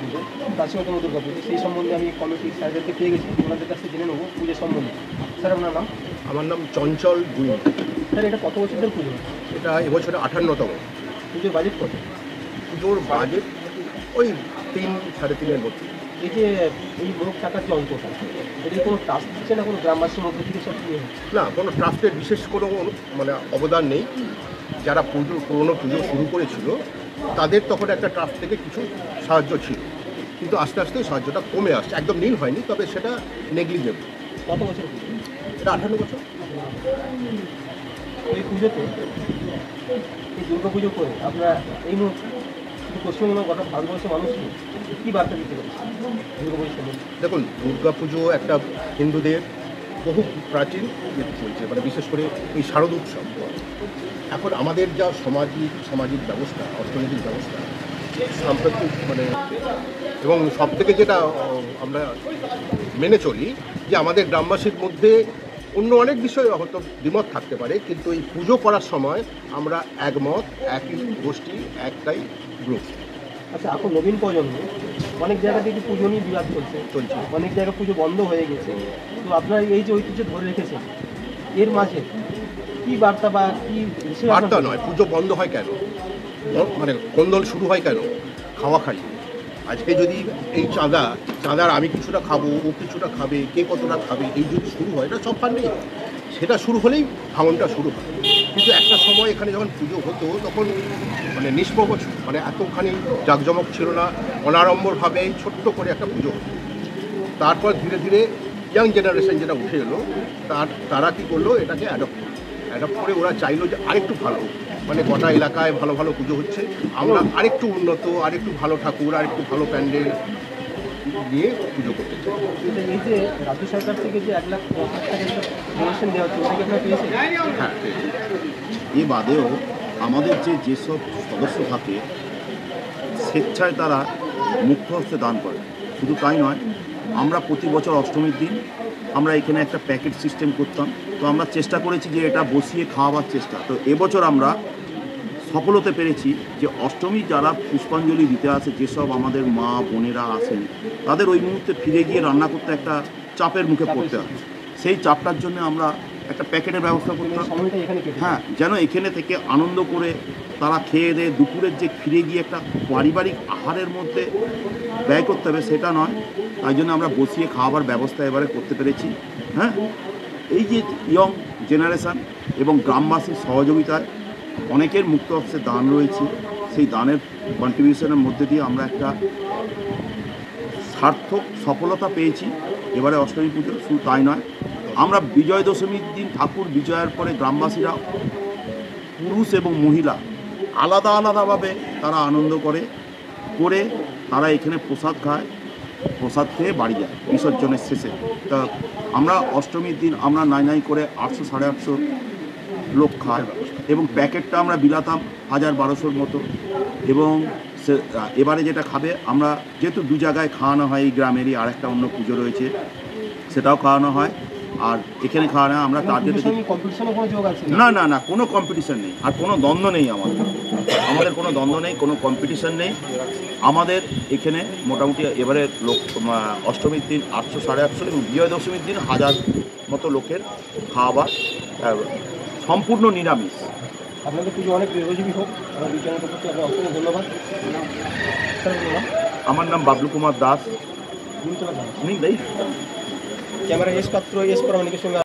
পুজো, প্রাচীনতম দুর্গা পুজো, সেই সম্বন্ধে আমি কমিটির স্যারদেরকে পেয়ে গেছি, ওনাদের কাছে জেনে নেবো পুজো সম্বন্ধে। স্যার আপনার নাম? আমার নাম চঞ্চল গুইন। স্যার এটা কত বছরের পুজো? এটা এবছরে 58তম। পুজোর বাজেট কত? পুজোর বাজেট ওই 3-3.5-এর মধ্যে। এই যে এই মোট টাকার যে অঙ্কটা, এটা কি কোনো ট্রাস্ট দিচ্ছে না কোনো গ্রামবাসীর মধ্যে থেকে সব নিয়ে? না, কোনো ট্রাস্টের বিশেষ কোনো অবদান নেই। যারা পুরনো পুজো শুরু করেছিল তাদের তখন একটা ট্রাস্ট থেকে কিছু সাহায্য ছিল, কিন্তু আস্তে আস্তে সাহায্যটা কমে আসছে, একদম নীল হয়নি, তবে সেটা নেগলিজেবল। কত বছর পুজো? এটা 58 বছর। এই পুজোতে, এই দুর্গা পুজো করে আপনারা এই মুহূর্তে পশ্চিমবঙ্গ গোটা ভারতবর্ষের মানুষকে কী বার্তা দিতে পারছে দুর্গা পুজোর সম্বন্ধে? দেখুন, দুর্গা পুজো একটা হিন্দুদের বহু প্রাচীন চলছে, বিশেষ করে এই শারদ উৎসব। এখন আমাদের যা সামাজিক ব্যবস্থা, অর্থনৈতিক ব্যবস্থা সাম্প্রতিক এবং সব থেকে যেটা আমরা মেনে চলি যে আমাদের গ্রামবাসীর মধ্যে অন্য অনেক বিষয়ে হয়তো দ্বিমত থাকতে পারে, কিন্তু এই পুজো করার সময় আমরা একমত, একই গোষ্ঠী, একটাই গ্রুপ। আচ্ছা, এখন নবীন প্রজন্ম অনেক জায়গা থেকে পুজো নিয়ে বিবাদ চলছে, অনেক জায়গায় পুজো বন্ধ হয়ে গেছে, তো আপনারা এই যে ঐতিহ্য ধরে রেখেছেন, এর মাঝে কী বার্তা বা কী বার্তা নয়, পুজো বন্ধ হয় কেন, কোন্দল শুরু হয় কেন? খাওয়া খাই। আজকে যদি এই চাঁদার আমি কিছুটা খাবো, ও কিছুটা খাবে, কে কতটা খাবে, এই যদি শুরু হয়, এটা সব ফান্ডেই সেটা শুরু হলেই ভাঙনটা শুরু হয়। কিন্তু একটা সময় এখানে যখন পুজো হতো তখন নিষ্প্রভ, এতখানি জাঁকজমক ছিল না, অনাড়ম্বরভাবে ছোট্ট করে একটা পুজো হতো। তারপর ধীরে ধীরে ইয়াং জেনারেশন যেটা উঠে এলো, তারা কী করলো, এটাকে অ্যাডপ্ট করে ওরা চাইলো যে আরেকটু ভালো, গোটা এলাকায় ভালো ভালো পুজো হচ্ছে, আমরা আরেকটু উন্নত, আরেকটু ভালো ঠাকুর, আরেকটু ভালো প্যান্ডেল দিয়ে পুজো করতে চাই। এই যে রাজ্য সরকার থেকে যে 1,50,000 টাকা ডোনেশন দেওয়া হচ্ছে, ওটাকে আপনারা পেয়েছেন? হ্যাঁ, এ বাদেও আমাদের যেসব সদস্য থাকে স্বেচ্ছায় তারা মুক্ত হস্তে দান করে। শুধু তাই নয়, আমরা প্রতি বছর অষ্টমীর দিন আমরা এখানে একটা প্যাকেট সিস্টেম করতাম, তো আমরা চেষ্টা করেছি যে এটা বসিয়ে খাওয়াবার চেষ্টা। তো এবছর আমরা সফল হতে পেরেছি যে অষ্টমী যারা পুষ্পাঞ্জলি দিতে আসে, যেসব আমাদের মা বোনেরা আসেন, তাদের ওই মুহূর্তে ফিরে গিয়ে রান্না করতে একটা চাপের মুখে পড়তে হয়। সেই চাপটার জন্য আমরা একটা প্যাকেটের ব্যবস্থা করতাম। হ্যাঁ, যেন এখানে থেকে আনন্দ করে তারা খেয়ে দেয়ে দুপুরের যে ফিরে গিয়ে একটা পারিবারিক আহারের মধ্যে ব্যয় করতে হবে সেটা নয়, তাই জন্য আমরা বসিয়ে খাওয়াবার ব্যবস্থা এবারে করতে পেরেছি। হ্যাঁ, এই যে ইয়ং জেনারেশান এবং গ্রামবাসীর সহযোগিতায় অনেকের মুক্ত হস্তে দান রয়েছে, সেই দানের কন্ট্রিবিউশনের মধ্যে দিয়ে আমরা একটা সার্থক সফলতা পেয়েছি এবারে অষ্টমী পুজো। শুধু তাই নয়, আমরা বিজয় দশমীর দিন ঠাকুর বিজয়ের পরে গ্রামবাসীরা পুরুষ এবং মহিলা আলাদা আলাদাভাবে তারা আনন্দ করে তারা এখানে প্রসাদ খায়, প্রসাদ খেয়ে বাড়ি যায় বিসর্জনের শেষে। তা আমরা অষ্টমীর দিন আমরা নাই করে 800-850 লোক খায়, এবং প্যাকেটটা আমরা বিলাতাম 1000-1200 মতো। এবং এবারে যেটা খাবে, আমরা যেহেতু দু জায়গায় খাওয়ানো হয়, এই গ্রামেরই আরেকটা অন্য পুজো রয়েছে সেটাও খাওয়ানো হয়, আর এখানে খাওয়ানো হয়। আমরা তার জন্য না কোনো কম্পিটিশন নেই, আর কোনো দ্বন্দ্ব নেই, আমাদের কোনো দ্বন্দ্ব নেই, কোনো কম্পিটিশন নেই। আমাদের এখানে মোটামুটি এবারে লোক অষ্টমীর দিন 800-850 এবং বিজয় দশমীর দিন 1000 মতো লোকের খাওয়াবার, সম্পূর্ণ নিরামিষ। আপনাদের পুজো অনেক দীর্ঘজীবী হোক, আমার বিজ্ঞানের পক্ষ থেকে অসংখ্য ধন্যবাদ। আমার নাম বাবলু কুমার দাস। ক্যামেরা এস পাত্র, এস পরামানিকের সঙ্গে।